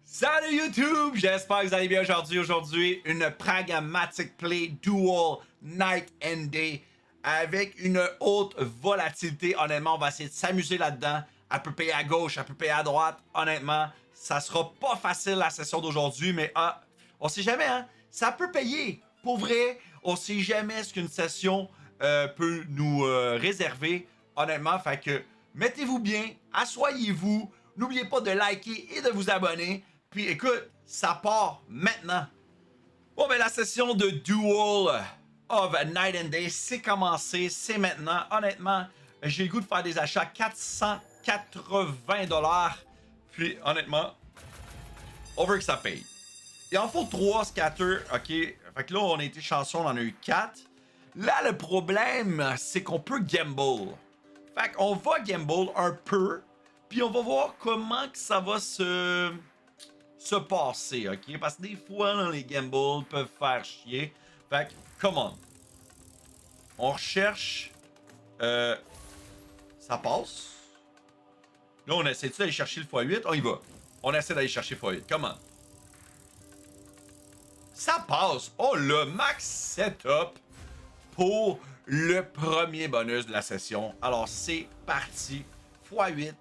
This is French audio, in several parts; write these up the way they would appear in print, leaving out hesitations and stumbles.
Salut YouTube, j'espère que vous allez bien aujourd'hui. Aujourd'hui, une Pragmatic Play Dual Night and Day avec une haute volatilité. Honnêtement, on va essayer de s'amuser là-dedans. Elle peut payer à gauche, elle peut payer à droite. Honnêtement, ça sera pas facile la session d'aujourd'hui, mais on sait jamais, hein. Ça peut payer. Pour vrai, on sait jamais ce qu'une session peut nous réserver. Honnêtement, fait que mettez-vous bien, asseyez-vous. N'oubliez pas de liker et de vous abonner. Puis écoute, ça part maintenant. Bon, ben la session de Duel of Night and Day, c'est commencé, c'est maintenant. Honnêtement, j'ai le goût de faire des achats 480$. Puis honnêtement, on veut que ça paye. Il en faut 3 scatters, ok? Fait que là, on a été chanceux, on en a eu 4. Là, le problème, c'est qu'on peut gamble. Fait qu'on va gamble un peu. Puis on va voir comment que ça va se passer, ok? Parce que des fois, là, les gambles peuvent faire chier. Fait que, come on. On recherche... ça passe. Là, on essaie d'aller chercher le x8. On y va. On essaie d'aller chercher le x8. Come on. Ça passe. Oh, le max setup pour le premier bonus de la session. Alors, c'est parti. x8.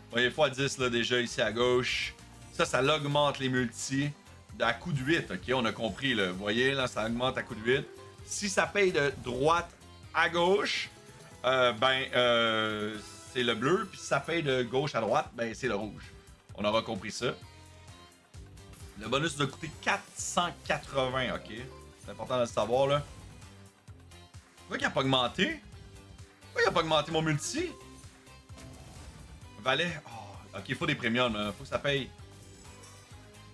Vous voyez, x10 là, déjà ici à gauche. Ça l'augmente les multis à coup de 8. Ok, on a compris. Là. Vous voyez, là, ça augmente à coup de 8. Si ça paye de droite à gauche, c'est le bleu. Puis si ça paye de gauche à droite, ben c'est le rouge. On aura compris ça. Le bonus doit coûter 480. Ok, c'est important de le savoir là. Pourquoi il n'a pas augmenté? Pourquoi il n'a pas augmenté mon multi? Valet. Oh, ok, il faut des premiums. Il faut que ça paye.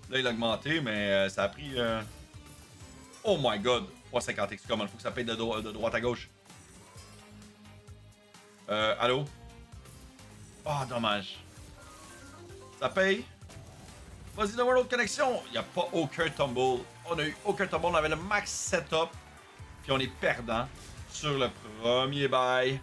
Là, il a augmenté, mais ça a pris. Oh my god. 350x. Comment il faut que ça paye de droite à gauche. Allô? Oh, dommage. Ça paye. Vas-y, donne-moi l'autre connexion. Il n'y a pas aucun tumble. On a eu aucun tumble. On avait le max setup. Puis on est perdant sur le premier bail.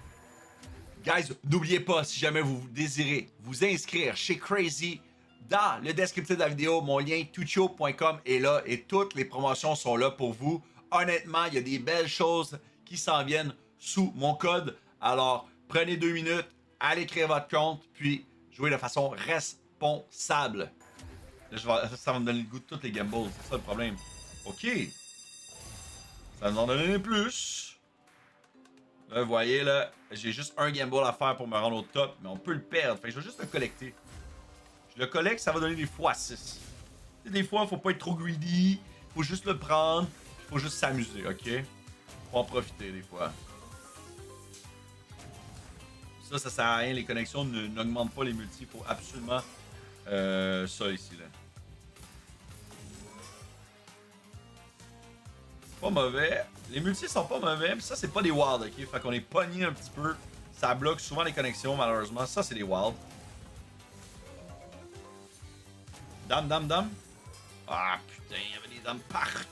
Guys, n'oubliez pas, si jamais vous désirez vous inscrire chez Crazy, dans le descriptif de la vidéo, mon lien tucho.com est là et toutes les promotions sont là pour vous. Honnêtement, il y a des belles choses qui s'en viennent sous mon code. Alors, prenez 2 minutes, allez créer votre compte, puis jouez de façon responsable. Là, ça va me donner le goût de toutes les gambles, c'est ça le problème. Ok. Ça va en donner plus. Là, vous voyez, là, j'ai juste un gamble à faire pour me rendre au top, mais on peut le perdre. Fait que je vais juste le collecter. Je le collecte, ça va donner des x6. Des fois, faut pas être trop greedy. Faut juste le prendre. Faut juste s'amuser, ok? Faut en profiter des fois. Ça sert à rien. Les connexions n'augmentent pas les multis. Il faut absolument ça ici, là. Pas mauvais. Les multis sont pas mauvais. Puis ça, c'est pas des wild, ok? Fait qu'on est pogné un petit peu. Ça bloque souvent les connexions, malheureusement. Ça, c'est des wild. Dame, dame, dame. Ah, putain, il y avait des dames partout.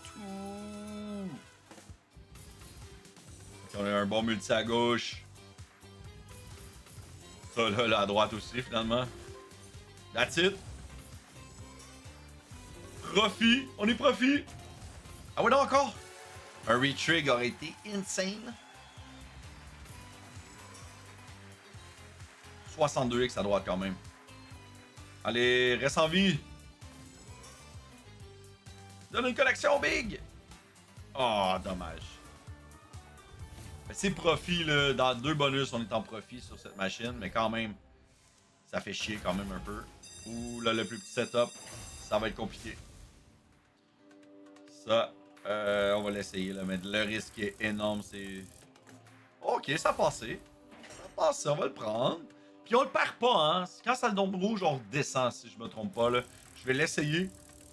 Ok, on a un bon multi à gauche. Ça, là, à droite aussi, finalement. That's it. Profit. On est profit. Ah ouais, non, encore. Un retrig aurait été insane. 62x à droite quand même. Allez, reste en vie. Donne une connexion big. Oh, dommage. C'est profit, là. Dans 2 bonus, on est en profit sur cette machine. Mais quand même, ça fait chier quand même un peu. Ouh, là, le plus petit setup, ça va être compliqué. Ça... on va l'essayer, là, mais le risque est énorme, c'est... Ok, ça a passé. Ça a passé, on va le prendre. Puis on le perd pas, hein. Quand ça le tombe rouge, on redescend, si je me trompe pas, là. Je vais l'essayer.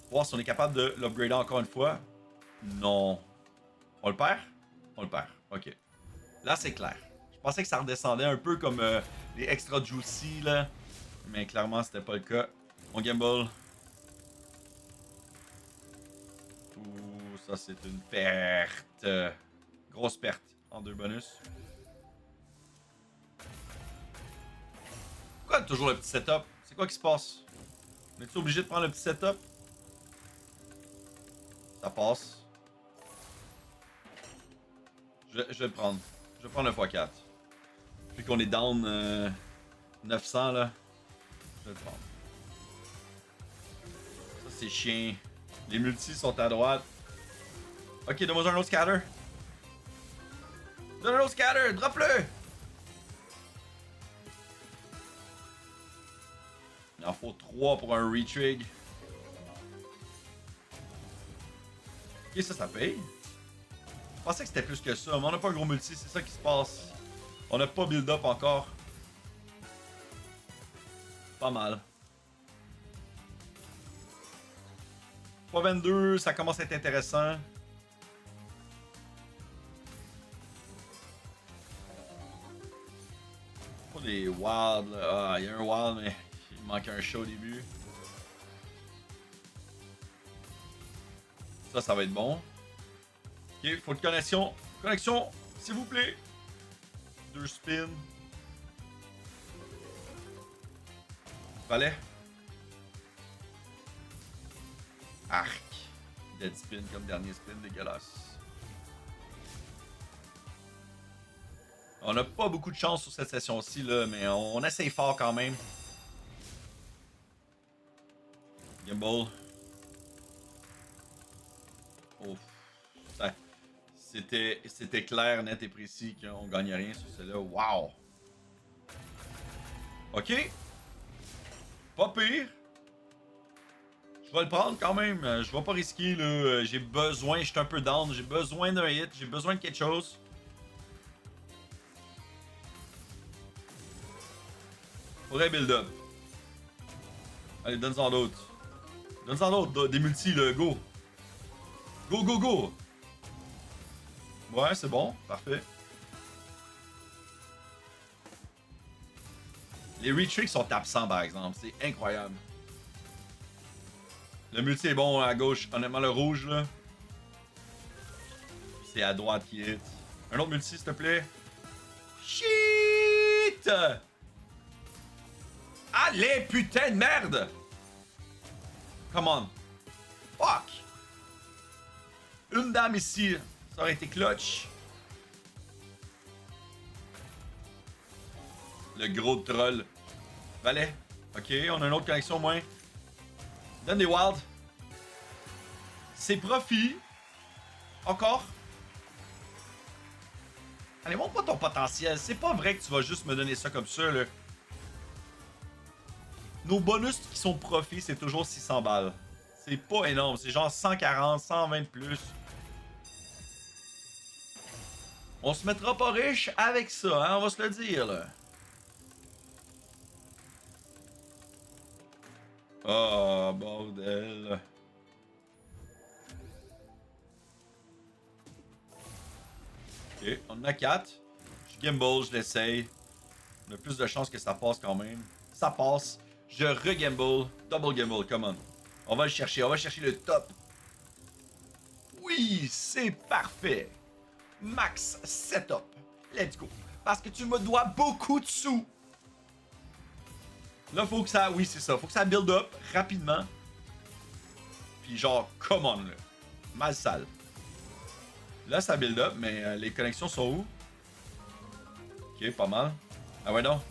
Voir si on est capable de l'upgrader encore une fois. Non. On le perd? On le perd, ok. Là, c'est clair. Je pensais que ça redescendait un peu comme les extra juicy, là. Mais clairement, c'était pas le cas. On gamble. Ouh, ça c'est une perte. Grosse perte en 2 bonus. Pourquoi toujours le petit setup? C'est quoi quoi qui se passe? On est-tu obligé de prendre le petit setup? Ça passe. Je vais le prendre. Je vais prendre le x4. Puis qu'on est down 900 là. Je vais le prendre. Ça c'est chiant. Les multis sont à droite. Ok, donne-moi un autre scatter. Donne un autre scatter, drop-le! Il en faut 3 pour un retrig. Ok, ça paye. Je pensais que c'était plus que ça, mais on n'a pas un gros multi, c'est ça qui se passe. On n'a pas build up encore. Pas mal. 3,22, ça commence à être intéressant. Pas des wild là. Ah, il y a un wild, mais il manque un show au début. Ça va être bon. Ok, faut de connexion. Connexion, s'il vous plaît. 2 spins. Fallait. Arc. Dead spin comme dernier spin, dégueulasse. On n'a pas beaucoup de chance sur cette session-ci, là, mais on essaye fort quand même. Gimbal. Oh. C'était clair, net et précis qu'on gagne rien sur celle-là. Wow! Ok. Pas pire. Je vais le prendre quand même. Je vais pas risquer, là. J'ai besoin, je suis un peu down. J'ai besoin d'un hit. J'ai besoin de quelque chose. Faudrait build up. Allez, donne-en d'autres. Donne-en d'autres. Des multis, là. Go. Go, go, go. Ouais, c'est bon. Parfait. Les retricks sont absents, par exemple. C'est incroyable. Le multi est bon à gauche. Honnêtement, le rouge, là. C'est à droite qui hit. Un autre multi, s'il te plaît. Shit! Allez, putain de merde! Come on. Fuck! Une dame ici. Ça aurait été clutch. Le gros troll. Valet. Ok, on a une autre connexion au moins. Donne des wilds. C'est profit. Encore. Allez, montre pas ton potentiel. C'est pas vrai que tu vas juste me donner ça comme ça, là. Nos bonus qui sont profit, c'est toujours 600 balles. C'est pas énorme. C'est genre 140, 120 de plus. On se mettra pas riche avec ça, hein? On va se le dire, là. Oh, bordel. Ok, on en a 4. Je gimbal, je l'essaye. On a plus de chances que ça passe quand même. Ça passe. Je re-gimbal. Double gimbal, come on. On va le chercher, on va chercher le top. Oui, c'est parfait. Max setup. Let's go. Parce que tu me dois beaucoup de sous. Là, faut que ça... Oui, c'est ça. Faut que ça build up rapidement. Puis genre, come on, là. Mal sale. Là, ça build up, mais les connexions sont où? Ok, pas mal. Ah ouais, non.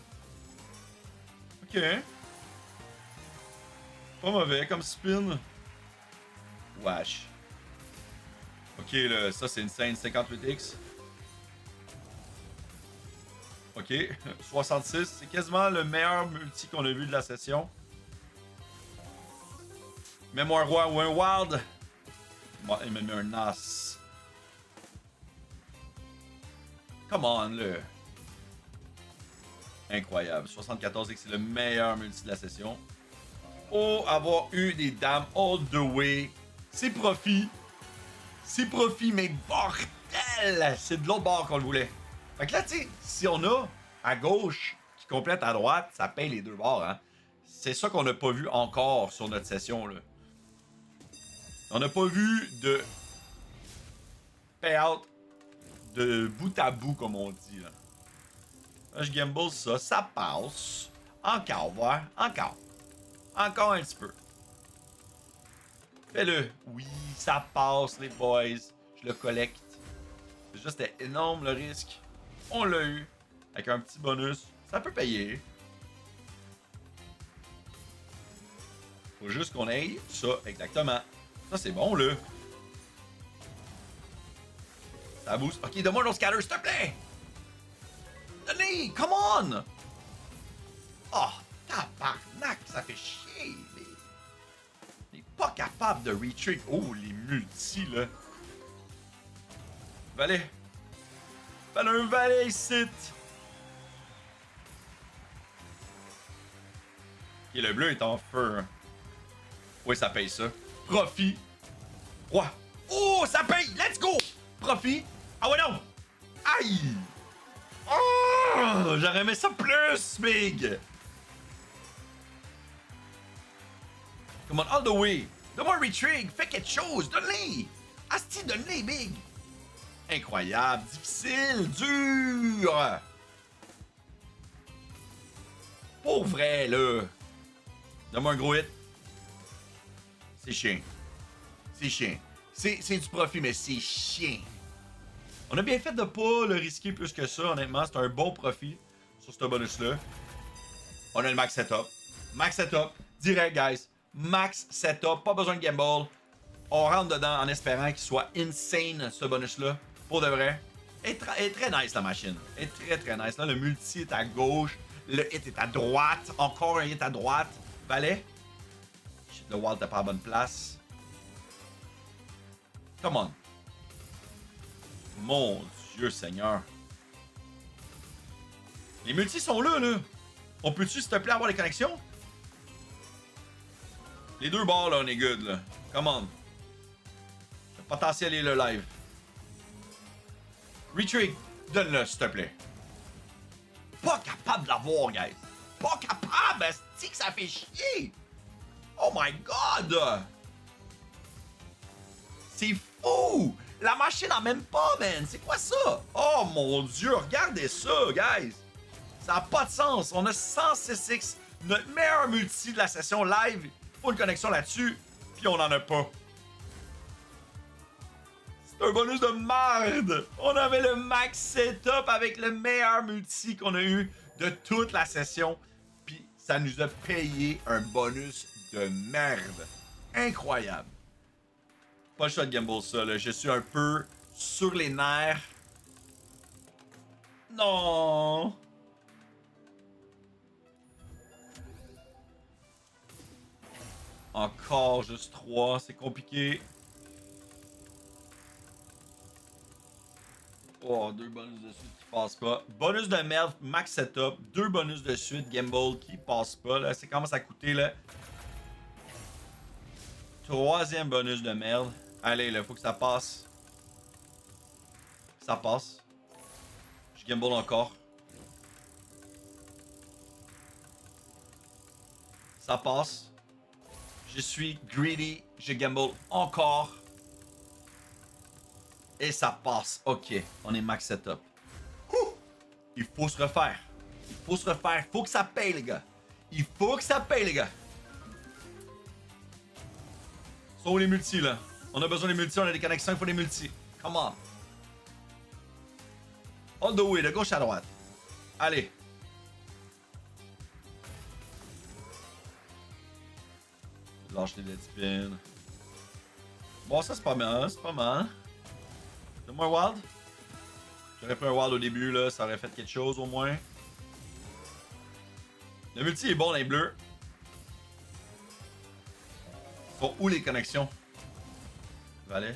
Ok. Pas mauvais comme spin. Wesh. Ok, là, ça c'est une scène 58X. Ok, 66. C'est quasiment le meilleur multi qu'on a vu de la session. Mets-moi un roi ou un wild. Moi, il m'a mis un as. Come on, là. Incroyable. 74X, c'est le meilleur multi de la session. Oh, avoir eu des dames all the way. C'est profit. C'est profit, mais bordel! C'est de l'autre bord qu'on le voulait. Fait que là, tu sais, si on a à gauche qui complète à droite, ça paye les deux bords, hein. C'est ça qu'on n'a pas vu encore sur notre session, là. On n'a pas vu de payout de bout à bout, comme on dit, là. Là, je gamble ça, ça passe. Encore, voir, encore. Encore un petit peu. Fais-le. Oui, ça passe, les boys. Je le collecte. C'est juste c'était énorme le risque. On l'a eu. Avec un petit bonus. Ça peut payer. Faut juste qu'on aille ça, exactement. Ça, c'est bon, là. Ça booste. Ok, donne-moi un scatter, s'il te plaît! Donnez! Come on! Oh, tabarnak, ça fait chier, mais... On n'est pas capable de retreat. Oh, les multis, là. Valet. Fallait un valet ici. Ok, le bleu est en feu. Oui, ça paye ça. Profit. Roi. Oh, ça paye! Let's go! Profit. Ah ouais, non! Aïe! Oh! J'aurais aimé ça plus, Big! Come on, all the way! Donne-moi un retrig! Fais quelque chose! Donne-les! Asti, donne-les, Big! Incroyable! Difficile! Dur! Pour vrai, là! Donne-moi un gros hit. C'est chien. C'est chien. C'est du profit, mais c'est chien. On a bien fait de pas le risquer plus que ça, honnêtement. C'est un bon profit sur ce bonus-là. On a le max setup. Max setup. Direct, guys. Max setup. Pas besoin de gamble. On rentre dedans en espérant qu'il soit insane, ce bonus-là. Pour de vrai. Elle est très nice, la machine. Elle est très, très nice. Là, le multi est à gauche. Le hit est à droite. Encore un hit à droite. Valet. Le wall t'es pas à la bonne place. Come on. Mon Dieu Seigneur. Les multis sont là, là. On peut-tu, s'il te plaît, avoir les connexions? Les deux bords, là, on est good, là. Come on. Le potentiel est là, live. Retreat, donne-le, s'il te plaît. Pas capable de l'avoir, guys. Pas capable, c'est que ça fait chier. Oh my god. C'est fou. La machine en même pas, man. C'est quoi ça? Oh mon Dieu, regardez ça, guys. Ça n'a pas de sens. On a 106x, notre meilleur multi de la session live. Faut une connexion là-dessus, puis on n'en a pas. C'est un bonus de merde. On avait le max setup avec le meilleur multi qu'on a eu de toute la session, puis ça nous a payé un bonus de merde. Incroyable. Pas le choix de gamble ça, là. Je suis un peu sur les nerfs. Non. Encore juste 3, c'est compliqué. Oh, 2 bonus de suite qui passent pas. Bonus de merde, max setup. 2 bonus de suite, gamble qui passent pas. Là, c'est commence à coûter, là. 3e bonus de merde. Allez, là, faut que ça passe. Ça passe. Je gamble encore. Ça passe. Je suis greedy. Je gamble encore. Et ça passe. Ok, on est max setup. Ouh! Il faut se refaire. Il faut se refaire. Il faut que ça paye, les gars. Il faut que ça paye, les gars. Sont où les multis, là? On a besoin des multis, on a des connexions, il faut des multis. Come on. All the way, de gauche à droite. Allez. Lâche les dead spin. Bon, ça c'est pas mal, c'est pas mal. Donne-moi un wild. J'aurais pris un wild au début, là, ça aurait fait quelque chose au moins. Le multi est bon, les bleus. Sont où les connexions? Valet.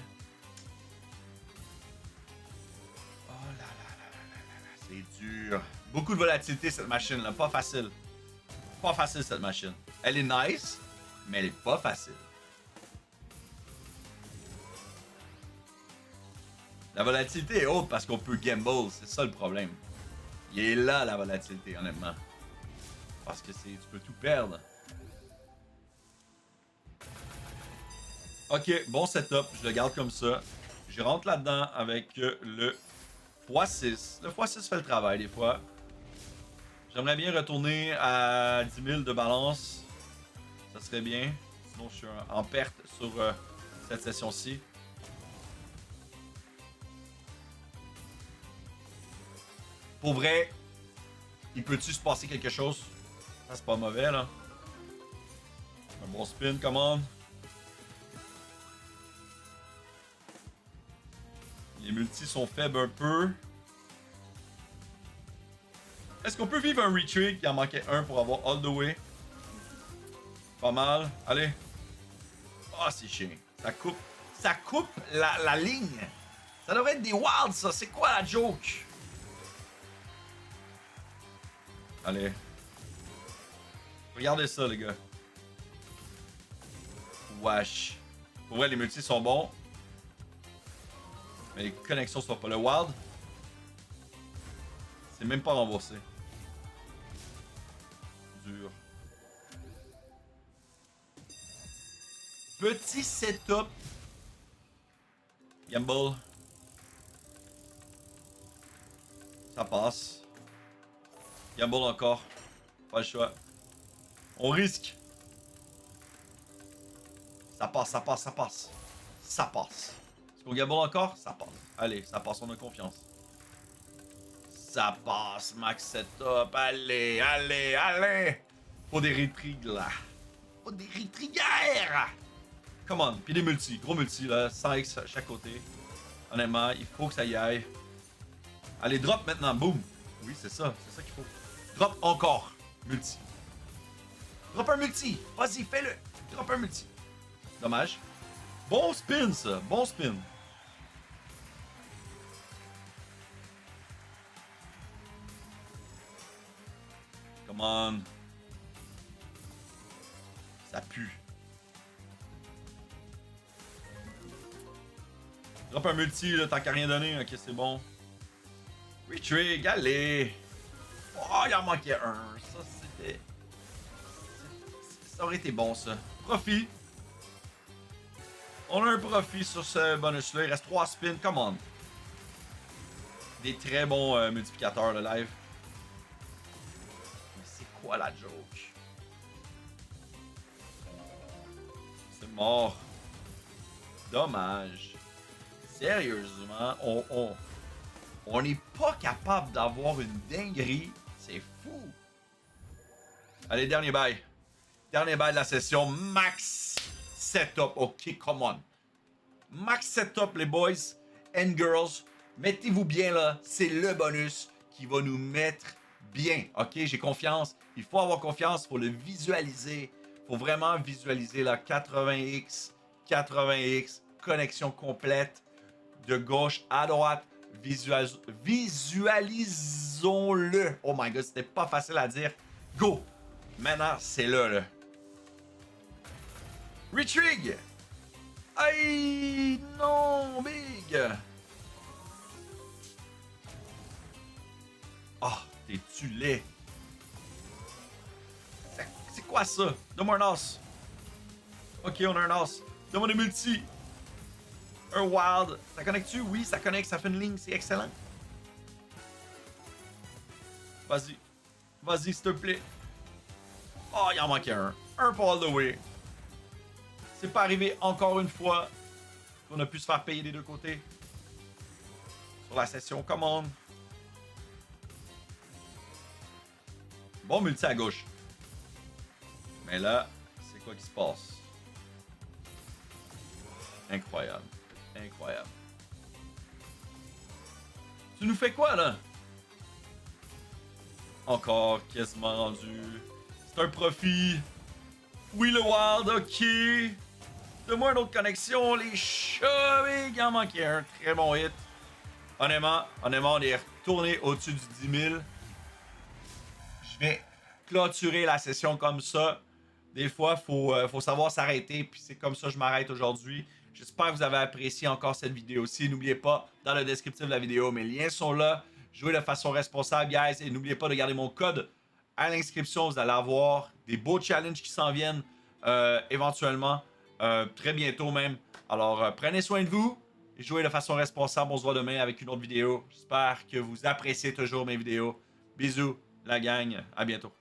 Oh là là là là là là, c'est dur. Beaucoup de volatilité cette machine là, pas facile. Pas facile cette machine. Elle est nice, mais elle est pas facile. La volatilité est haute parce qu'on peut gamble, c'est ça le problème. Il est là la volatilité, honnêtement. Parce que tu peux tout perdre. Ok, bon setup, je le garde comme ça. Je rentre là-dedans avec le x6. Le x6 fait le travail des fois. J'aimerais bien retourner à 10 000 de balance. serait bien. Sinon, je suis en perte sur cette session-ci. Pour vrai, il peut-tu se passer quelque chose? Ça, c'est pas mauvais, là. Un bon spin, commande. Les multis sont faibles un peu. Est-ce qu'on peut vivre un retreat? Il en manquait un pour avoir all the way. Pas mal. Allez. Ah, c'est chiant. Ça coupe la ligne. Ça devrait être des wilds, ça. C'est quoi la joke? Allez. Regardez ça, les gars. Wesh. Pour vrai, les multis sont bons. Mais les connexions sont pas. Le wild, c'est même pas remboursé. Dur. Petit setup. Gamble. Ça passe. Gamble encore. Pas le choix. On risque. Ça passe, ça passe, ça passe. Ça passe. Est-ce qu'on gamble encore? Ça passe. Allez, ça passe, on a confiance. Ça passe, max setup. Allez, allez, allez. Faut des retrigues là. Faut des retriguères. Come on. Puis des multis. Gros multis là. 100x à chaque côté. Honnêtement, il faut que ça y aille. Allez, drop maintenant. Boom. Oui, c'est ça. C'est ça qu'il faut. Drop encore. Multi. Drop un multi. Vas-y, fais-le. Drop un multi. Dommage. Bon spin, ça. Bon spin. Come on. Ça pue. Drop un multi, là, tant qu'à rien donné. Ok, c'est bon. Retrig, allez. Oh, il en manquait un. Ça, c'était... Ça aurait été bon, ça. Profit. On a un profit sur ce bonus-là. Il reste 3 spins. Come on. Des très bons multiplicateurs, le live. Mais c'est quoi la joke? C'est mort. Dommage. Sérieusement, on n'est pas capable d'avoir une dinguerie. C'est fou. Allez, dernier bail. Dernier bail de la session. Max setup. Ok, come on. Max setup, les boys and girls. Mettez-vous bien là. C'est le bonus qui va nous mettre bien. Ok, j'ai confiance. Il faut avoir confiance. Il faut le visualiser. Il faut vraiment visualiser là. 80x, 80x, connexion complète. De gauche à droite. Visualisons-le. Oh my god, c'était pas facile à dire. Go! Maintenant, c'est là. Retrig! Aïe! Non, big! Ah, t'es-tu laid? C'est quoi ça? Donne-moi un as. Ok, on a un as. Donne-moi des multi. Un wild. Ça connecte-tu? Oui, ça connecte, ça fait une ligne, c'est excellent. Vas-y. Vas-y, s'il te plaît. Oh, il en manquait un. Un pour all the way. C'est pas arrivé encore une fois qu'on a pu se faire payer des deux côtés. Sur la session commande. Bon multi à gauche. Mais là, c'est quoi qui se passe? Incroyable. Incroyable. Tu nous fais quoi, là? Encore quasiment rendu. C'est un profit. Oui, le wild, ok. Donne-moi une autre connexion, les chats. Il en manquait un. Très bon hit. Honnêtement, on est retourné au-dessus du 10 000. Je vais clôturer la session comme ça. Des fois, faut savoir s'arrêter. Puis c'est comme ça que je m'arrête aujourd'hui. J'espère que vous avez apprécié encore cette vidéo-ci. N'oubliez pas, dans le descriptif de la vidéo, mes liens sont là. Jouez de façon responsable, guys. Et n'oubliez pas de garder mon code à l'inscription. Vous allez avoir des beaux challenges qui s'en viennent éventuellement. Très bientôt même. Alors, prenez soin de vous. Et jouez de façon responsable. On se voit demain avec une autre vidéo. J'espère que vous appréciez toujours mes vidéos. Bisous, la gang. À bientôt.